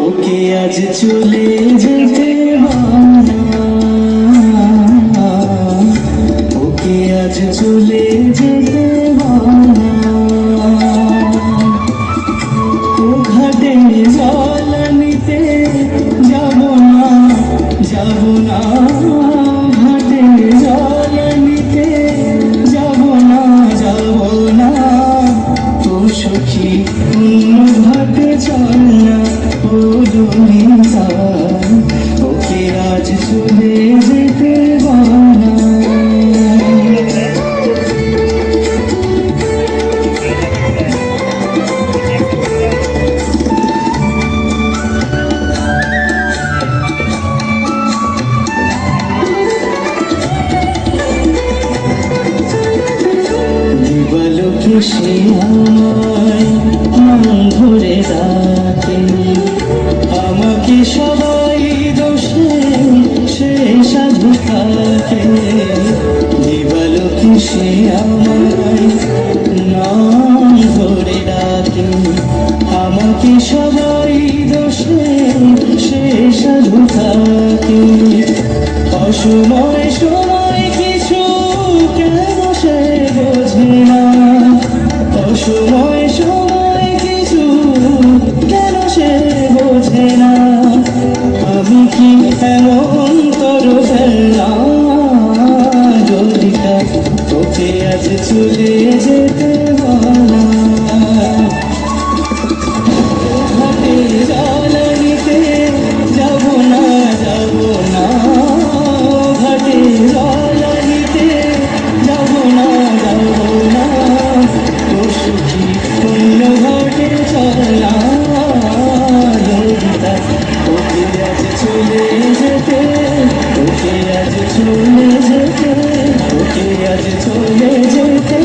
ওকে আজ চলে যেতে বলা, ওকে আজ চলে যেতে বলা। ও ঘাটে জল নিতে যাব না, যাব না, ঘাটে জল নিতে যাব না, যাব না। ও সখী অন্য ঘাটে চল না, ও দুনিয়া ওকে আজ চলে যেতে বলা। দিবালোকে সে আমায় নাম ধরে ডাকে, আমাকে সবাই দোষে সে সাধু থাকে। দিবালোকে সে আমায় নাম ধরে ডাকে, আমাকে সবাই দোষে সে সাধু থাকে। অসময় সময় কিছু কেন সে বোঝে না, অসময় সময় কিছু কেন সে বোঝে না। আমি কি এমন তোর ফেলনা, যদি তোকে আজ চলে যেতে বলা। ঘাটে জল নিতে যাব না, যাব না, ঘাটে জল নিতে যাব না, যাব না। ও সুখী অন্য ঘাটে চল না, ওকে আজ চলে যেতে, ওকে আজ চলে যেতে, ওকে আজ চলে যেতে।